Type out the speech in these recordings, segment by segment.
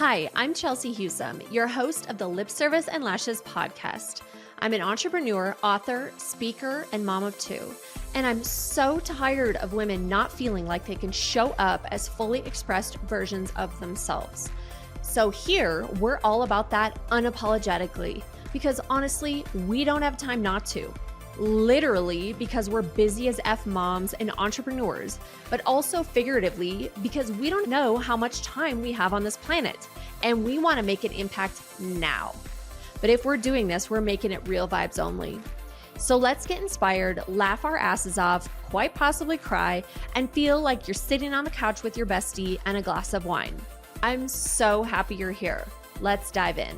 Hi, I'm Chelsea Husum, your host of the Lip Service and Lashes podcast. I'm an entrepreneur, author, speaker, and mom of two. And I'm so tired of women not feeling like they can show up as fully expressed versions of themselves. So here, we're all about that unapologetically, because honestly, we don't have time not to. Literally, because we're busy as F moms and entrepreneurs, but also figuratively, because we don't know how much time we have on this planet, and we want to make an impact now. But if we're doing this, we're making it real vibes only. So let's get inspired, laugh our asses off, quite possibly cry, and feel like you're sitting on the couch with your bestie and a glass of wine. I'm so happy you're here. Let's dive in.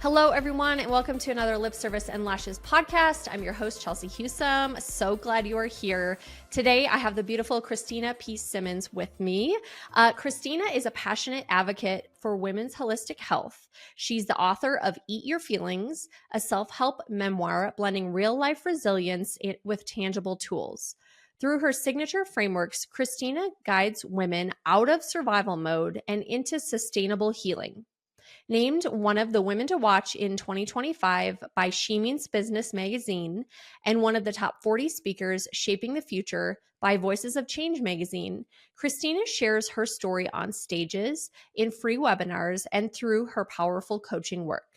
Hello, everyone, and welcome to another Lip Service and Lashes podcast. I'm your host, Chelsea Husum. So glad you are here. Today, I have the beautiful Cristina P. Simmons with me. Christina is a passionate advocate for women's holistic health. She's the author of Eat Your Feelings, a self-help memoir blending real-life resilience with tangible tools. Through her signature frameworks, Christina guides women out of survival mode and into sustainable healing. Named one of the women to watch in 2025 by Simmons Business Magazine and one of the top 40 speakers shaping the future by Voices of Change magazine, Christina shares her story on stages, in free webinars, and through her powerful coaching work.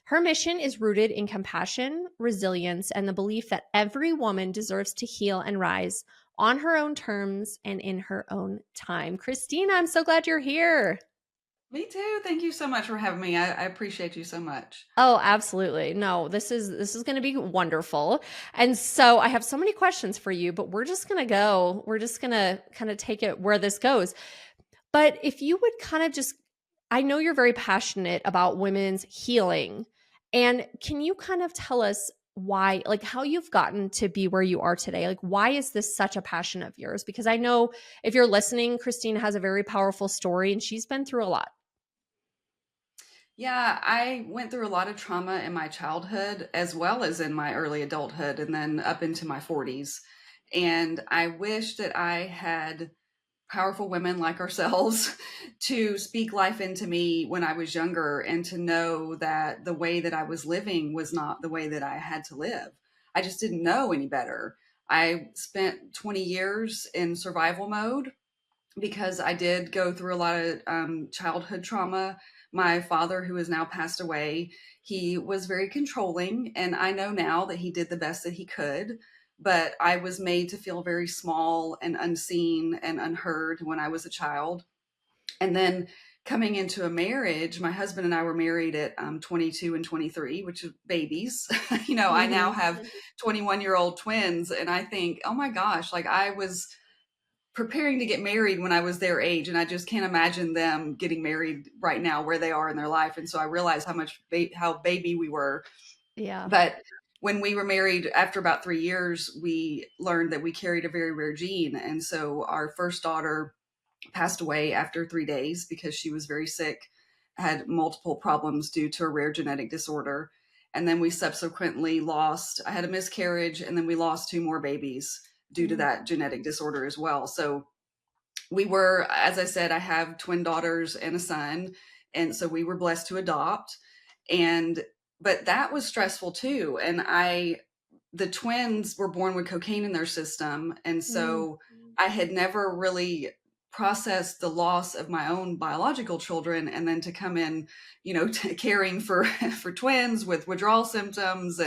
Her mission is rooted in compassion, resilience, and the belief that every woman deserves to heal and rise on her own terms and in her own time. Christina, I'm so glad you're here. Me too. Thank you so much for having me. I appreciate you so much. Oh, absolutely. No, this is going to be wonderful. And so I have so many questions for you, but we're just going to kind of take it where this goes. But if you would kind of just, I know you're very passionate about women's healing. And can you kind of tell us why, like how you've gotten to be where you are today? Like, why is this such a passion of yours? Because I know if you're listening, Christina has a very powerful story and she's been through a lot. Yeah, I went through a lot of trauma in my childhood as well as in my early adulthood and then up into my 40s. And I wish that I had powerful women like ourselves to speak life into me when I was younger and to know that the way that I was living was not the way that I had to live. I just didn't know any better. I spent 20 years in survival mode because I did go through a lot of childhood trauma. My father, who has now passed away, he was very controlling. And I know now that he did the best that he could. But I was made to feel very small and unseen and unheard when I was a child. And then coming into a marriage, my husband and I were married at 22 and 23, which is babies. I now have 21-year-old twins. And I think, oh my gosh, like I was preparing to get married when I was their age, and I just can't imagine them getting married right now where they are in their life. And so I realized how much how baby we were. Yeah. But when we were married, after about 3 years, we learned that we carried a very rare gene, and so our first daughter passed away after 3 days because she was very sick, had multiple problems due to a rare genetic disorder. And then we subsequently I had a miscarriage, and then we lost 2 more babies due to that genetic disorder as well. So we were, as I said, I have twin daughters and a son. And so we were blessed to adopt. But that was stressful too. And the twins were born with cocaine in their system. And so I had never really processed the loss of my own biological children, and then to come in, caring for twins with withdrawal symptoms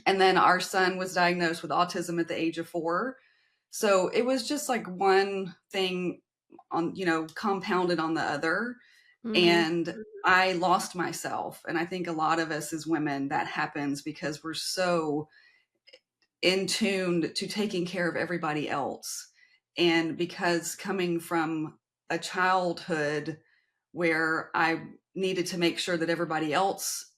and then our son was diagnosed with autism at the age of 4. So it was just like one thing compounded on the other. And I lost myself. And I think a lot of us as women, that happens because we're so in tune to taking care of everybody else. And because coming from a childhood where I needed to make sure that everybody else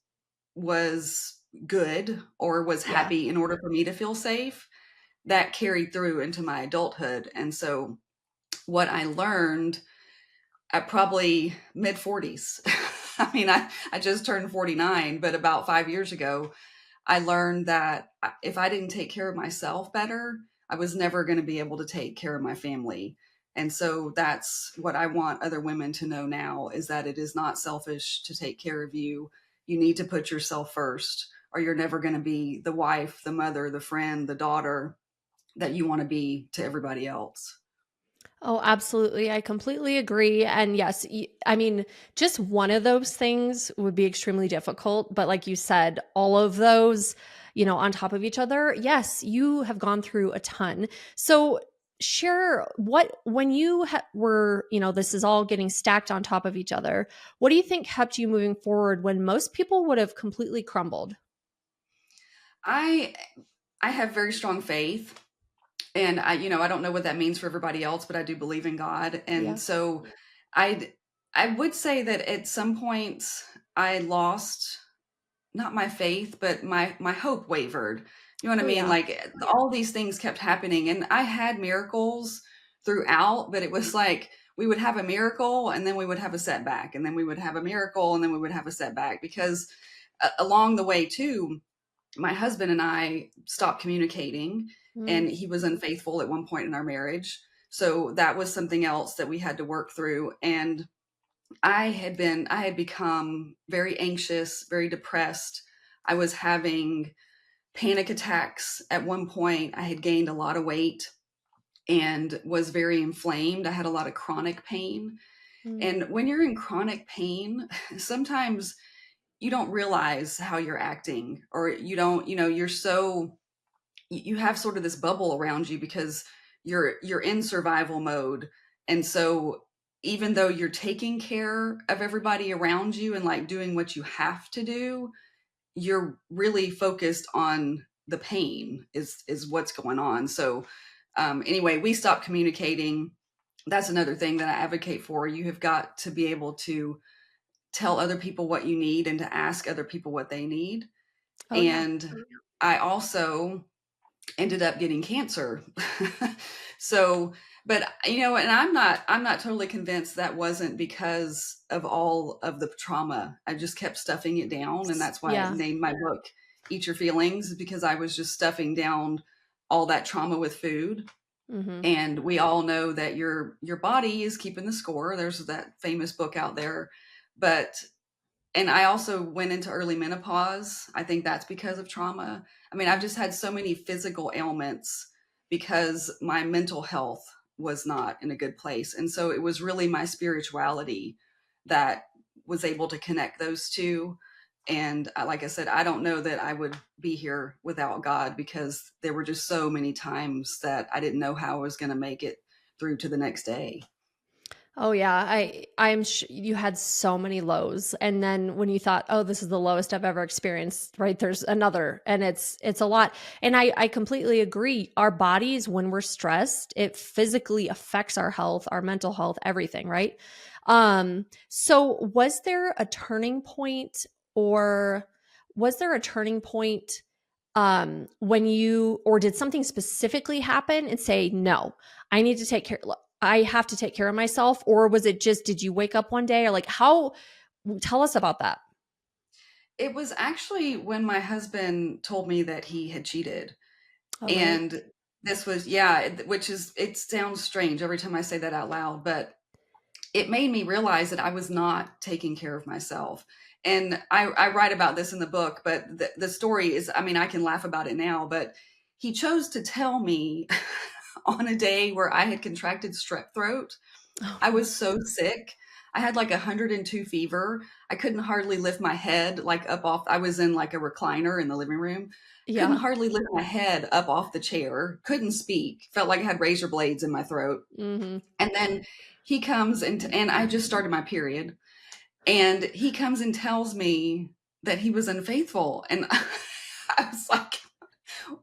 was good or was happy in order for me to feel safe, that carried through into my adulthood. And so what I learned at probably mid 40s, I mean, I just turned 49, but about 5 years ago, I learned that if I didn't take care of myself better, I was never going to be able to take care of my family. And so that's what I want other women to know now, is that it is not selfish to take care of you. You need to put yourself first, or you're never going to be the wife, the mother, the friend, the daughter that you want to be to everybody else. Oh, absolutely. I completely agree. And yes, I mean, just one of those things would be extremely difficult. But like you said, all of those, on top of each other, yes, you have gone through a ton. So, share when you were, this is all getting stacked on top of each other. What do you think kept you moving forward when most people would have completely crumbled? I I have very strong faith, and I don't know what that means for everybody else, but I do believe in God. And Yeah. so I I would say that at some points I lost, not my faith, but my hope wavered. You know what I Oh, mean? yeah. Like, all these things kept happening, and I had miracles throughout, but it was like we would have a miracle and then we would have a setback, and then we would have a miracle and then we would have a setback, because along the way too, my husband and I stopped communicating, Mm, and he was unfaithful at one point in our marriage. So that was something else that we had to work through. And I had become very anxious, very depressed. I was having panic attacks at one point. I had gained a lot of weight and was very inflamed. I had a lot of chronic pain. mm. And when you're in chronic pain, sometimes you don't realize how you're acting, or you don't, you're so, you have sort of this bubble around you because you're in survival mode. And so even though you're taking care of everybody around you and like doing what you have to do, you're really focused on the pain is what's going on. So anyway, we stopped communicating. That's another thing that I advocate for. You have got to be able to tell other people what you need and to ask other people what they need. Oh, yeah. And I also ended up getting cancer. So, but and I'm not totally convinced that wasn't because of all of the trauma. I just kept stuffing it down, and that's why I Yeah. named my book Eat Your Feelings, because I was just stuffing down all that trauma with food. Hmm. And we all know that your body is keeping the score. There's that famous book out there. But and I also went into early menopause. I think that's because of trauma. I mean, I've just had so many physical ailments because my mental health was not in a good place. And so it was really my spirituality that was able to connect those two. And like I said, I don't know that I would be here without God, because there were just so many times that I didn't know how I was going to make it through to the next day. Oh yeah, you had so many lows, and then when you thought, "Oh, this is the lowest I've ever experienced," right? There's another, and it's a lot. And I completely agree. Our bodies, when we're stressed, it physically affects our health, our mental health, everything, right? So was there a turning point, or was there a turning point when you, or did something specifically happen and say, no, I need to take care, I have to take care of myself? Or was it just, did you wake up one day, or like how, tell us about that. It was actually when my husband told me that he had cheated. Oh, really? And this was, yeah, which is, it sounds strange every time I say that out loud, but it made me realize that I was not taking care of myself. And I write about this in the book, but the story is, I mean, I can laugh about it now, but he chose to tell me on a day where I had contracted strep throat. I Oh, was so sick. I had like 102 fever. I couldn't hardly lift my head like up off. I was in like a recliner in the living room. Couldn't yeah. hardly lift my head up off the chair. Couldn't speak. Felt like I had razor blades in my throat. Hmm. And then he comes and I just started my period. And he comes and tells me that he was unfaithful. And I was like,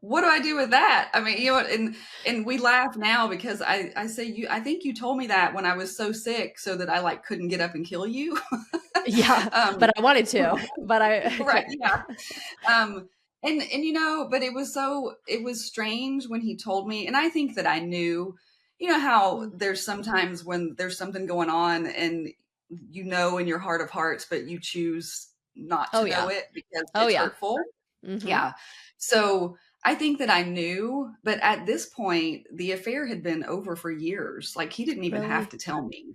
what do I do with that? I mean, and we laugh now because I say, I think you told me that when I was so sick so that I like couldn't get up and kill you. Yeah. um, But I wanted to, but I right. couldn't. Yeah. Um, and but it was strange when he told me, and I think that I knew, how Mm. there's sometimes when there's something going on and in your heart of hearts, but you choose not Oh, to know yeah. it because Oh, it's yeah. hurtful. Hmm. Yeah. So I think that I knew, but at this point, the affair had been over for years. Like he didn't even have Really? to tell me.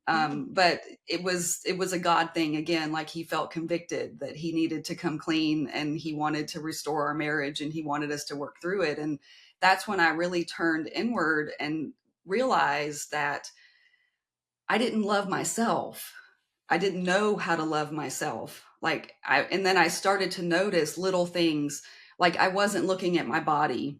Mm. But it was a God thing again. Like he felt convicted that he needed to come clean and he wanted to restore our marriage and he wanted us to work through it. And that's when I really turned inward and realized that I didn't love myself. I didn't know how to love myself. And then I started to notice little things, like I wasn't looking at my body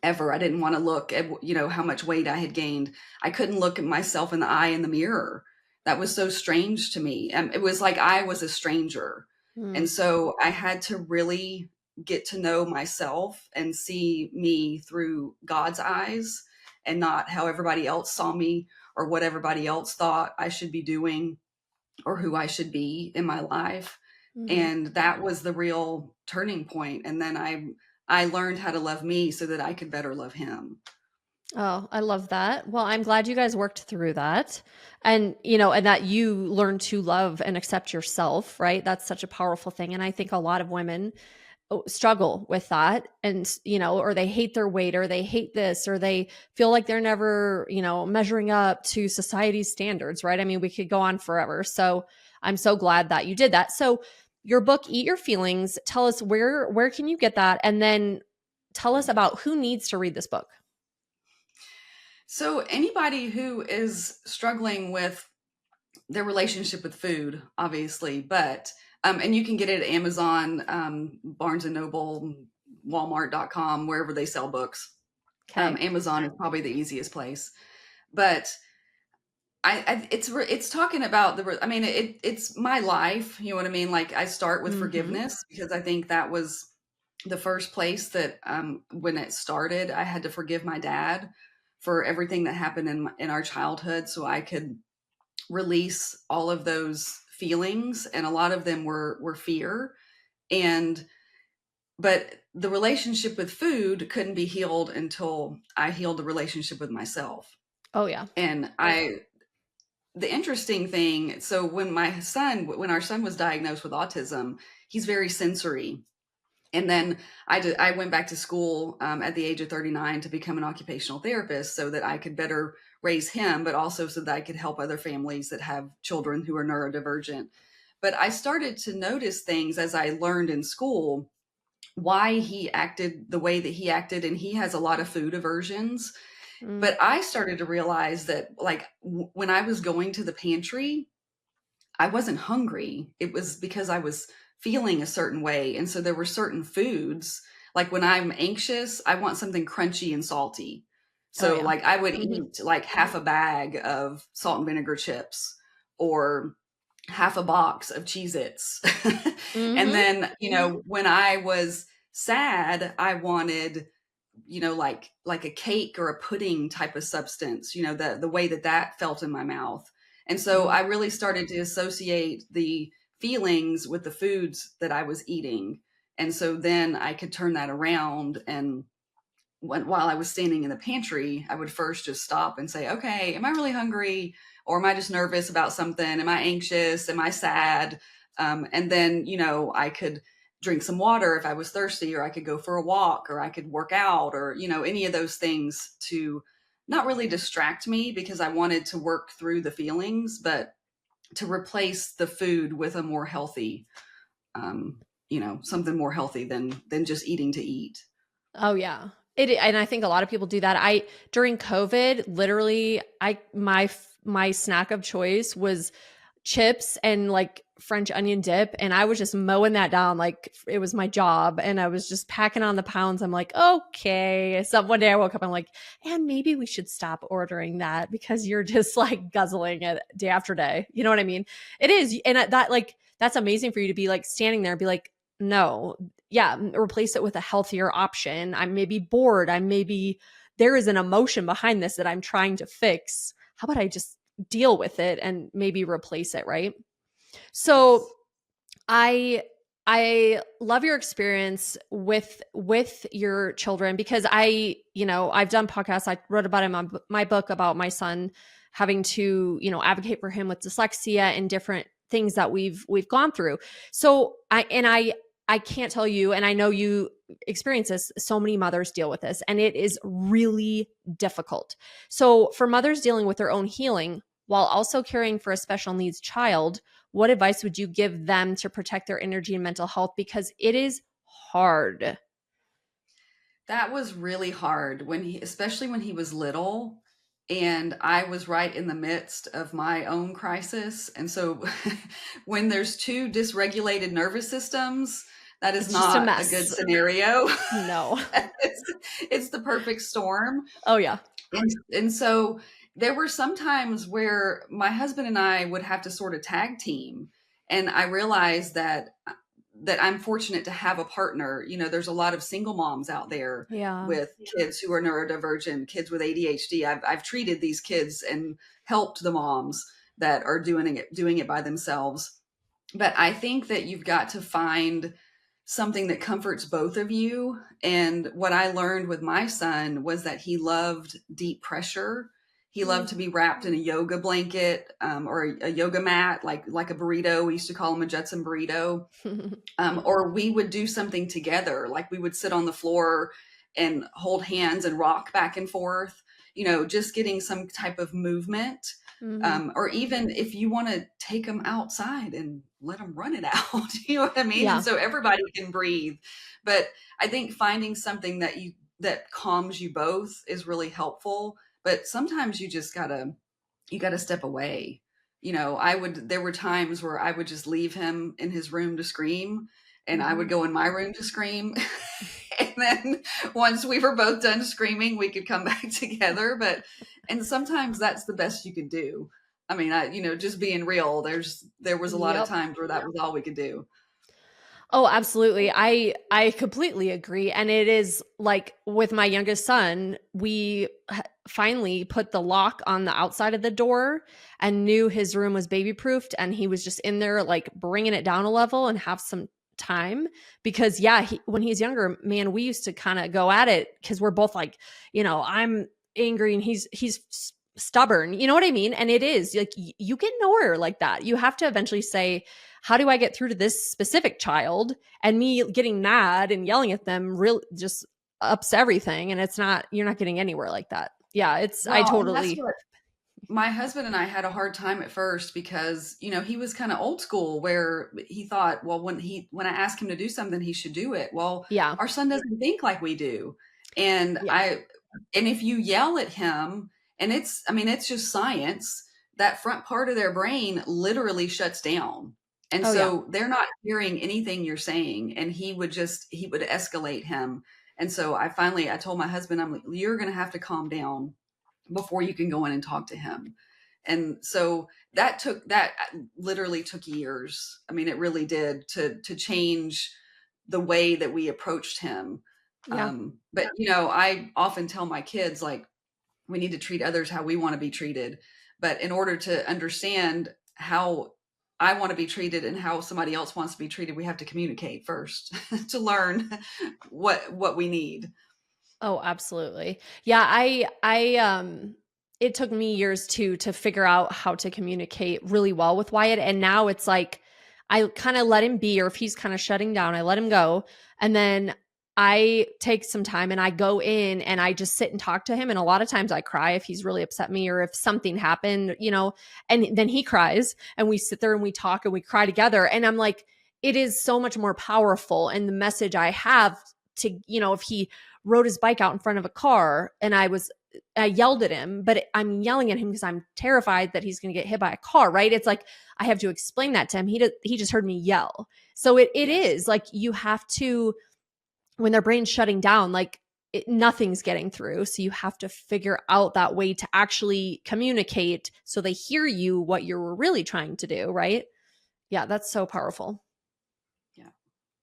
ever. I didn't want to look at, how much weight I had gained. I couldn't look at myself in the eye in the mirror. That was so strange to me. It was like I was a stranger. Mm. And so I had to really get to know myself and see me through God's eyes and not how everybody else saw me or what everybody else thought I should be doing or who I should be in my life. Mhm. And that was the real turning point. And then I learned how to love me so that I could better love him. Oh, I love that. Well, I'm glad you guys worked through that. And, and that you learned to love and accept yourself, right? That's such a powerful thing. And I think a lot of women struggle with that and, or they hate their weight or they hate this or they feel like they're never, measuring up to society's standards, right? I mean, we could go on forever. So I'm so glad that you did that. So your book, Eat Your Feelings, tell us where can you get that? And then tell us about who needs to read this book. So anybody who is struggling with their relationship with food, obviously, but and you can get it at Amazon, Barnes and Noble, Walmart.com, wherever they sell books. Okay. Amazon is probably the easiest place, but it's talking about it's my life. You know what I mean? Like I start with Mm-hmm. forgiveness because I think that was the first place that when it started, I had to forgive my dad for everything that happened in our childhood, so I could release all of those feelings, and a lot of them were fear. And but the relationship with food couldn't be healed until I healed the relationship with myself. Oh yeah. And the interesting thing, so when our son was diagnosed with autism, he's very sensory. And then I went back to school at the age of 39 to become an occupational therapist so that I could better raise him, but also so that I could help other families that have children who are neurodivergent. But I started to notice things as I learned in school, why he acted the way that he acted. And he has a lot of food aversions. Mm. But I started to realize that, like, when I was going to the pantry, I wasn't hungry. It was because I was feeling a certain way. And so there were certain foods, like when I'm anxious, I want something crunchy and salty. Oh So yeah. like I would Mm-hmm. eat like half a bag of salt and vinegar chips or half a box of Cheez-Its. And Mm-hmm. then, when I was sad, I wanted, like a cake or a pudding type of substance, the way that felt in my mouth. And so Mm. I really started to associate the feelings with the foods that I was eating. And so then I could turn that around. And while I was standing in the pantry, I would first just stop and say, okay, am I really hungry? Or am I just nervous about something? Am I anxious? Am I sad? And then, I could drink some water if I was thirsty, or I could go for a walk, or I could work out, or, any of those things to not really distract me because I wanted to work through the feelings, but to replace the food with a more healthy, something more healthy than just eating to eat. Oh yeah. And I think a lot of people do that. During COVID, literally my snack of choice was chips and like French onion dip, and I was just mowing that down like it was my job, and I was just packing on the pounds. I'm like, okay. So one day I woke up, I'm like, and maybe we should stop ordering that because you're just like guzzling it day after day. You know what I mean? It is, and that's amazing for you to be like standing there and be like, no, yeah, replace it with a healthier option. I'm maybe bored. There is an emotion behind this that I'm trying to fix. How about I just deal with it and maybe replace it, right? So Yes. I I love your experience with your children because I've done podcasts. I wrote about it in my book about my son having to, advocate for him with dyslexia and different things that we've gone through. So I I can't tell you, and I know you experience this, so many mothers deal with this, and it is really difficult. So, for mothers dealing with their own healing while also caring for a special needs child, what advice would you give them to protect their energy and mental health? Because it is hard. That was really hard when especially when he was little, and I was right in the midst of my own crisis. And so when there's two dysregulated nervous systems, that is It's just a not a good mess. scenario. No. it's, it's the perfect storm. Oh, yeah. And so there were some times where my husband and I would have to sort of tag team. And I realized that I'm fortunate to have a partner. You know, there's a lot of single moms out there Yeah. with kids who are neurodivergent, kids with ADHD. I've treated these kids and helped the moms that are doing it by themselves. But I think that you've got to find something that comforts both of you. And what I learned with my son was that he loved deep pressure. He loved to be wrapped in a yoga blanket, or a yoga mat, like a burrito. We used to call him a Judson burrito. Or we would do something together, like we would sit on the floor and hold hands and rock back and forth, just getting some type of movement. Mhm. Or even if you want to take them outside and let them run it out, you know what I mean? Yeah. And so everybody can breathe. But I think finding something that calms you both is really helpful. But sometimes you gotta step away. There were times where I would just leave him in his room to scream, and I would Mhm. go in my room to scream. And then once we were both done screaming, we could come back together. And sometimes that's the best you can do. I mean, just being real, there was a lot of Yep. times where that was all we could do. Oh, absolutely. I completely agree, and it is like with my youngest son, we finally put the lock on the outside of the door and knew his room was baby proofed, and he was just in there like bringing it down a level and have some time. Because yeah, when he's younger, man, we used to kind of go at it because we're both like, I'm angry and he's stubborn, you know what I mean? And it is like you get nowhere like that. You have to eventually say, how do I get through to this specific child? And me getting mad and yelling at them really just ups everything. And you're not getting anywhere like that. Yeah, I Well, and that's totally, what my husband and I had a hard time at first because, he was kind of old school where he thought, well, when I ask him to do something, he should do it. Well, yeah, our son doesn't think like we do. And yeah. and if you yell at him, and it's just science, that front part of their brain literally shuts down. And Oh, yeah. so they're not hearing anything you're saying. And he would escalate him. And so I told my husband, I'm like, you're going to have to calm down before you can go in and talk to him. And so that literally took years. I mean, it really did to change the way that we approached him. Yeah. But I often tell my kids, like, we need to treat others how we want to be treated. But in order to understand how I want to be treated and how somebody else wants to be treated, we have to communicate first to learn what we need. Oh, absolutely. Yeah, it took me years to figure out how to communicate really well with Wyatt, and now it's like I kind of let him be, or if he's kind of shutting down, I let him go, and then I take some time and I go in and I just sit and talk to him, and a lot of times I cry if he's really upset me or if something happened, and then he cries and we sit there and we talk and we cry together, and I'm like, it is so much more powerful, and the message I have to, if he rode his bike out in front of a car and I yelled at him, but I'm yelling at him because I'm terrified that he's going to get hit by a car, right? It's like I have to explain that to him. He just heard me yell. So it Yes. is like you have to, when their brain's shutting down, like nothing's getting through. So you have to figure out that way to actually communicate so they hear you what you're really trying to do, right? Yeah, that's so powerful. Yeah.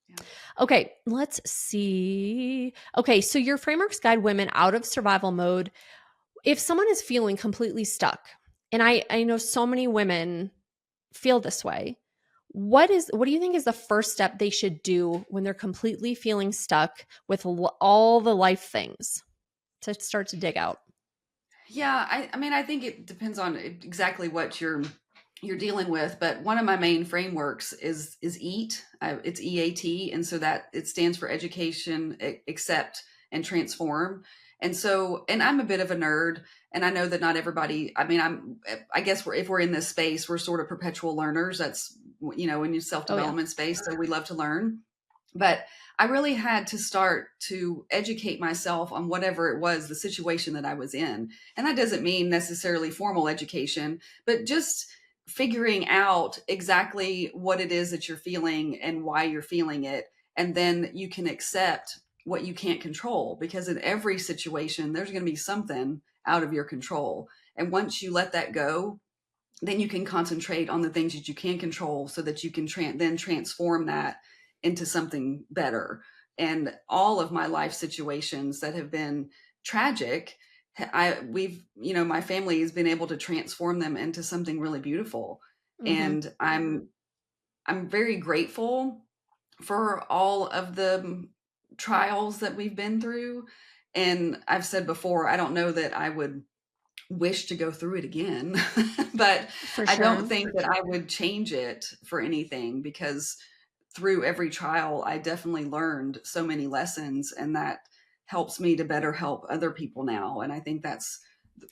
Yeah. Okay, let's see. Okay, so your frameworks guide women out of survival mode. If someone is feeling completely stuck, and I know so many women feel this way, what do you think is the first step they should do when they're completely feeling stuck with all the life things to start to dig out? Yeah, I mean, I think it depends on exactly what you're you're dealing with. But one of my main frameworks is EAT. It's EAT, and so that it stands for education, accept, and transform. And so, and I'm a bit of a nerd, and I know that not everybody. I mean, I guess if we're in this space, we're sort of perpetual learners. That's, in your self Oh yeah. development space, so we love to learn. But I really had to start to educate myself on whatever it was, the situation that I was in. And that doesn't mean necessarily formal education, but just figuring out exactly what it is that you're feeling and why you're feeling it. And then you can accept what you can't control, because in every situation, there's going to be something out of your control. And once you let that go, then you can concentrate on the things that you can control, so that you can then transform that into something better. And all of my life situations that have been tragic, my family has been able to transform them into something really beautiful. Mm-hmm. And I'm very grateful for all of the trials that we've been through. And I've said before, I don't know that I would wish to go through it again, but For I don't sure. think that I would change it for anything, because through every trial, I definitely learned so many lessons, and that helps me to better help other people now. And I think that's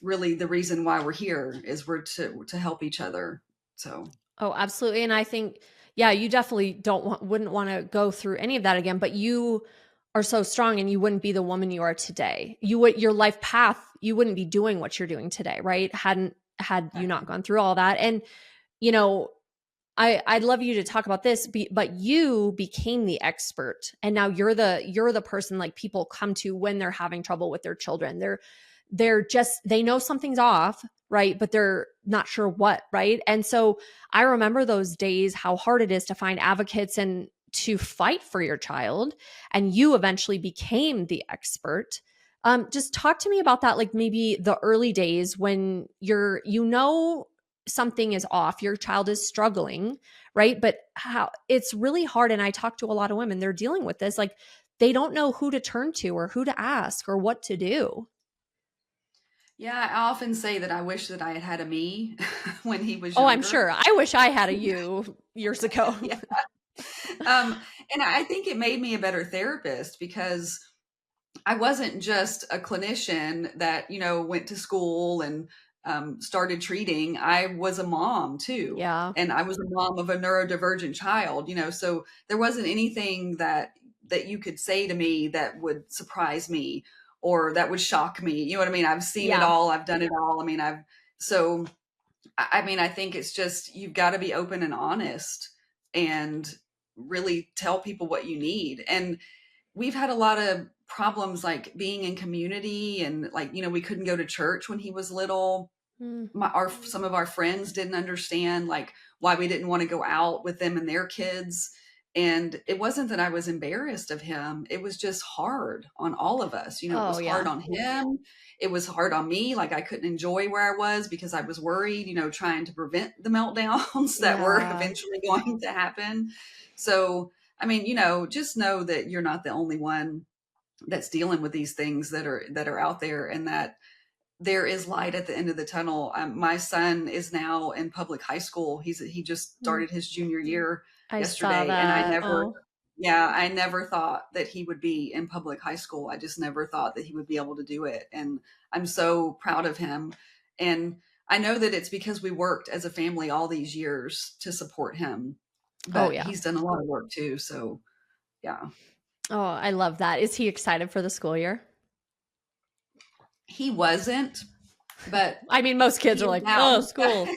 really the reason why we're here, is we're to help each other. So Oh, absolutely. And I think, yeah, you definitely wouldn't want to go through any of that again, but you are so strong and you wouldn't be the woman you are today. Your life path, you wouldn't be doing what you're doing today, right? Had you not exactly. gone through all that. And, you know, I'd love you to talk about this, but you became the expert, and now you're the person like people come to when they're having trouble with their children. They know something's off, right? But they're not sure what, right? And so I remember those days, how hard it is to find advocates and to fight for your child. And you eventually became the expert. Just talk to me about that, like maybe the early days when something is off, your child is struggling, right? But how it's really hard. And I talk to a lot of women, they're dealing with this, like they don't know who to turn to or who to ask or what to do. Yeah, I often say that I wish that I had had a me when he was Oh, I'm younger. sure. I wish I had a you years ago. Yeah. um, and I think it made me a better therapist, because I wasn't just a clinician that, went to school and started treating. I was a mom too. Yeah. And I was a mom of a neurodivergent child, so there wasn't anything that you could say to me that would surprise me or that would shock me. You know what I mean? I've seen it Yeah. all. I've done it all. I mean, so I mean, I think it's just, you've got to be open and honest and really tell people what you need. And we've had a lot of problems, like being in community, and like, we couldn't go to church when he was little. Mm. Some of our friends didn't understand like why we didn't want to go out with them and their kids. And it wasn't that I was embarrassed of him. It was just hard on all of us. It Oh, was hard yeah. on him. It was hard on me. Like I couldn't enjoy where I was because I was worried, trying to prevent the meltdowns that were Yeah. eventually going to happen. So, I mean, just know that you're not the only one that's dealing with these things that are out there, and that there is light at the end of the tunnel. My son is now in public high school. He just Mm. started his junior year I saw yesterday, and that. Oh, I never thought that he would be in public high school. I just never thought that he would be able to do it, and I'm so proud of him. And I know that it's because we worked as a family all these years to support him, oh, but yeah. he's done a lot of work too. So yeah, Oh, I love that. Is he excited for the school year? he wasn't, but I mean, most kids he are is like, now. oh, school.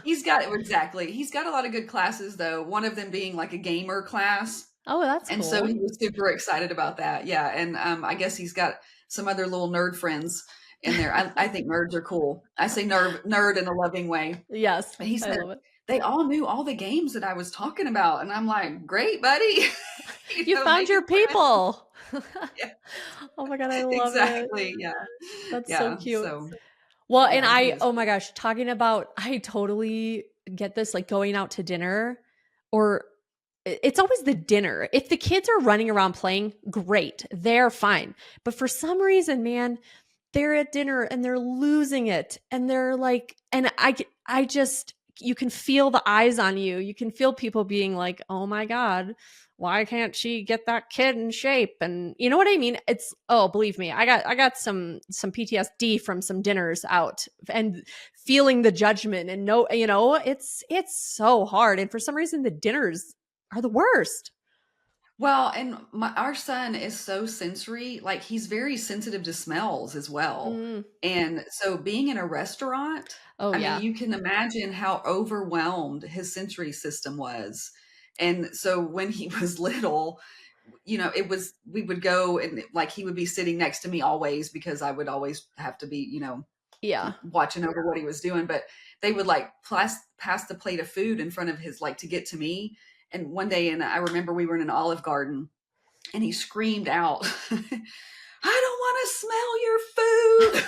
He's got a lot of good classes though. One of them being like a gamer class. Oh, that's And so he cool. was super excited about that. Yeah. And I guess he's got some other little nerd friends in there. I think nerds are cool. I say nerd in a loving way. Yes, And he I said love it. they all knew all the games that I was talking about. And I'm like, great, buddy. You found Making your friends. people. Yeah, Oh my God, I love it. exactly. Yeah. That's so Yeah. cute. So Well, and yeah, he is oh my cool. gosh, talking about, I totally get this, like going out to dinner or it's always the dinner. If the kids are running around playing, great, they're fine. But for some reason, man, they're at dinner and they're losing it. And they're like, and I just you can feel the eyes on you. You can feel people being like, oh my God, why can't she get that kid in shape? And you know what I mean? It's, oh, believe me, I got some PTSD from some dinners out and feeling the judgment and no, it's so hard. And for some reason the dinners are the worst. Well, and our son is so sensory, like he's very sensitive to smells as well. Mm. And so being in a restaurant, Oh I mean, yeah. you can imagine how overwhelmed his sensory system was. And so when he was little, we would go and like he would be sitting next to me always because I would always have to be, Yeah. watching over what he was doing. But they would like pass the plate of food in front of his, like to get to me. And one day, and I remember we were in an Olive Garden and he screamed out, I don't want to smell your food.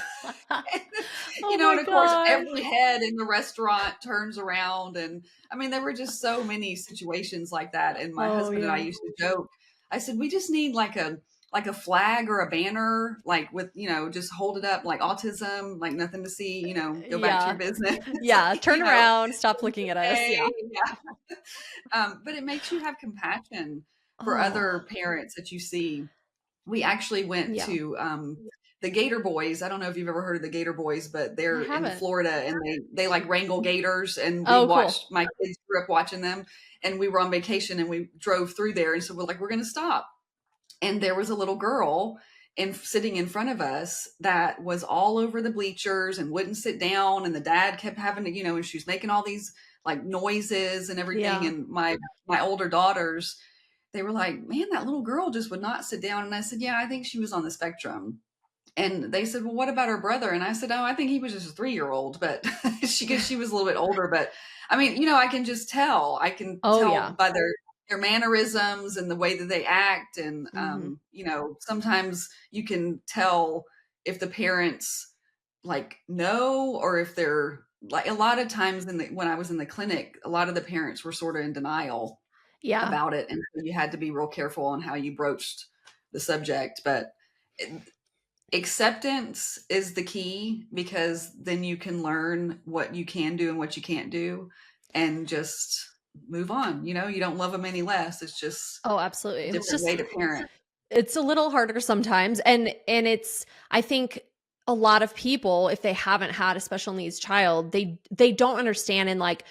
Oh And my of course, gosh. every head in the restaurant turns around. And I mean, there were just so many situations like that. And my Oh husband and I yeah. used to joke. I said, we just need like a flag or a banner, like with, just hold it up like autism, like nothing to see, go back to your Yeah. business. Yeah. Like, Turn around, stop looking at us. hey, Yeah. yeah. But it makes you have compassion for Oh, other parents that you see. We actually went yeah. to the Gator Boys. I don't know if you've ever heard of the Gator Boys, but I they're in haven't. Florida and they like wrangle gators. And Oh, cool. my kids grew up watching them, and we were on vacation and we drove through there. And so we're like, we're going to stop. And there was a little girl sitting in front of us that was all over the bleachers and wouldn't sit down. And the dad kept having to, and she was making all these like noises and everything. Yeah. And my older daughters, they were like, man, that little girl just would not sit down. And I said, yeah, I think she was on the spectrum. And they said, well, what about her brother? And I said, oh, I think he was just a 3-year-old, but because she was a little bit older. But I mean, I can just tell. I can Oh, tell yeah. by their mannerisms and the way that they act. And, Hmm. sometimes you can tell if the parents like know, or if they're like, a lot of times when I was in the clinic, a lot of the parents were sort of in denial Yeah. about it. And so you had to be real careful on how you broached the subject. But acceptance is the key, because then you can learn what you can do and what you can't do and just move on. You don't love them any less. It's just Oh, a absolutely. It's different just, way to parent. it's a little harder sometimes. And it's, I think a lot of people, if they haven't had a special needs child, they don't understand. And like,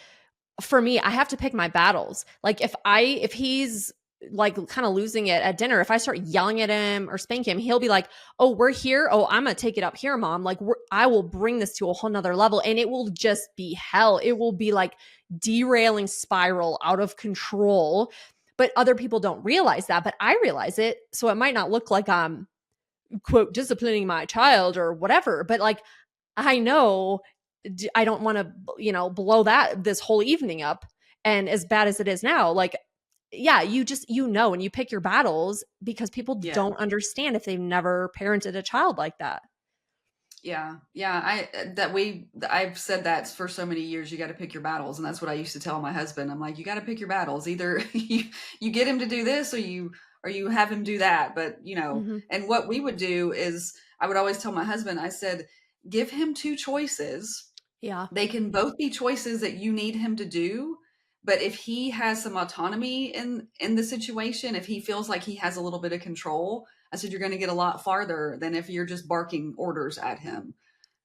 for me, I have to pick my battles. Like if he's like kind of losing it at dinner, if I start yelling at him or spank him, he'll be like, oh, we're here. Oh, I'm going to take it up here, mom. Like I will bring this to a whole nother level, and it will just be hell. It will be like derailing spiral out of control. But other people don't realize that, but I realize it. So it might not look like I'm quote disciplining my child or whatever, but like I know I don't want to, blow this whole evening up. And as bad as it is now, like, yeah, you just, and you pick your battles, because people Yeah. don't understand if they've never parented a child like that. Yeah. Yeah. I've said that for so many years. You got to pick your battles. And that's what I used to tell my husband. I'm like, you got to pick your battles. Either you get him to do this, or you have him do that. But, Mm-hmm. and what we would do is I would always tell my husband, I said, give him 2 choices. Yeah. They can both be choices that you need him to do. But if he has some autonomy in the situation, if he feels like he has a little bit of control, I said, you're going to get a lot farther than if you're just barking orders at him.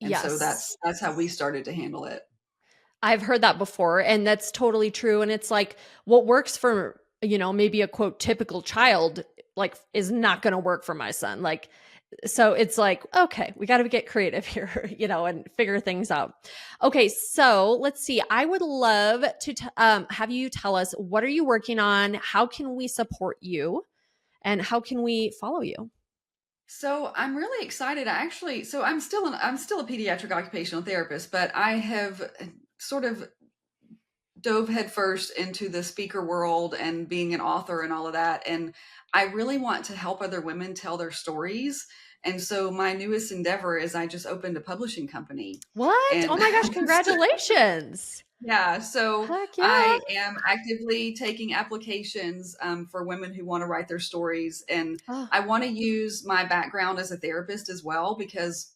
And so Yes. that's how we started to handle it. I've heard that before, and that's totally true. And it's like what works for, maybe a quote typical child, like is not going to work for my son. Like, so it's like, okay, we got to get creative here, and figure things out. Okay, so let's see. I would love to have you tell us, what are you working on? How can we support you? And how can we follow you? So I'm really excited. I'm still a pediatric occupational therapist, but I have sort of dove headfirst into the speaker world and being an author and all of that. And I really want to help other women tell their stories. And so my newest endeavor is I just opened a publishing company. What? Oh And my gosh, congratulations. yeah, so Heck yeah. I am actively taking applications for women who want to write their stories. And Oh, I want to use my background as a therapist as well, because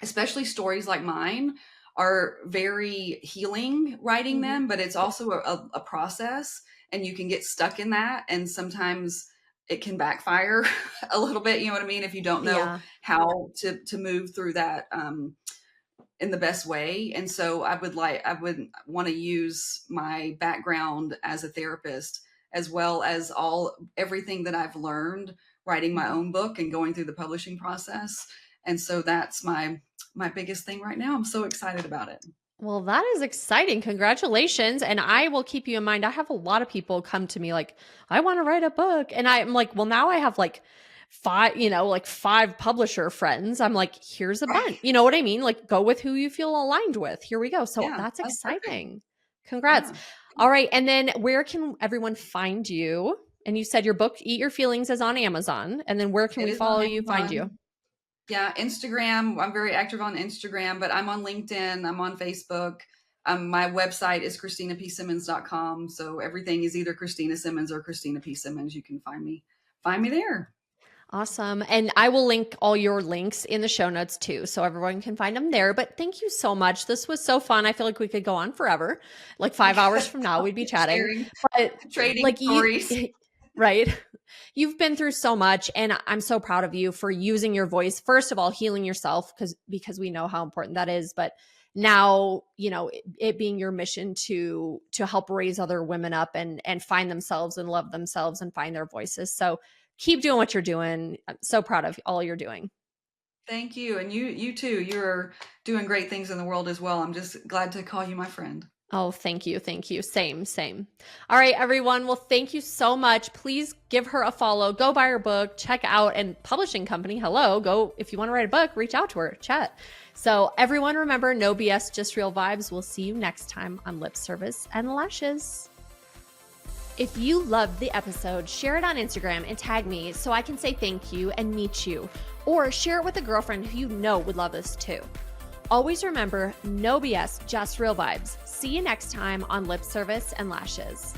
especially stories like mine are very healing writing Mhm. them, but it's also a process, and you can get stuck in that. And sometimes it can backfire a little bit. You know what I mean? If you don't know Yeah. how to move through that, in the best way. And so I would want to use my background as a therapist, as well as everything that I've learned writing my Mhm. own book and going through the publishing process. And so that's my biggest thing right now. I'm so excited about it. Well, that is exciting. Congratulations. And I will keep you in mind. I have a lot of people come to me like, I want to write a book. And I'm like, well, now I have like five, like five publisher friends. I'm like, here's a bunch. Right. You know what I mean? Like, go with who you feel aligned with. Here we go. So Yeah, that's that's perfect. exciting. Congrats. Yeah. All right. And then where can everyone find you? And you said your book, Eat Your Feelings, is on Amazon. And then where can It we is on follow you, find you? Amazon. Yeah, Instagram. I'm very active on Instagram, but I'm on LinkedIn. I'm on Facebook. My website is CristinaPSimmons.com. So everything is either Christina Simmons or Christina P. Simmons. You can find me there. Awesome. And I will link all your links in the show notes too, so everyone can find them there. But thank you so much. This was so fun. I feel like we could go on forever. Like 5 hours from now, we'd be chatting. Sharing, But trading like you, stories. right? You've been through so much, and I'm so proud of you for using your voice. First of all, healing yourself because we know how important that is. But now, it being your mission to help raise other women up and find themselves and love themselves and find their voices. So keep doing what you're doing. I'm so proud of all you're doing. Thank you. And you too. You're doing great things in the world as well. I'm just glad to call you my friend. Oh, thank you. Thank you. Same, same. All right, everyone. Well, thank you so much. Please give her a follow. Go buy her book. Check out and publishing company. Hello. Go if you want to write a book, reach out to her. Chat. So everyone remember, no BS, just real vibes. We'll see you next time on Lip Service and Lashes. If you loved the episode, share it on Instagram and tag me so I can say thank you and meet you. Or share it with a girlfriend who you know would love this too. Always remember, no BS, just real vibes. See you next time on Lip Service and Lashes.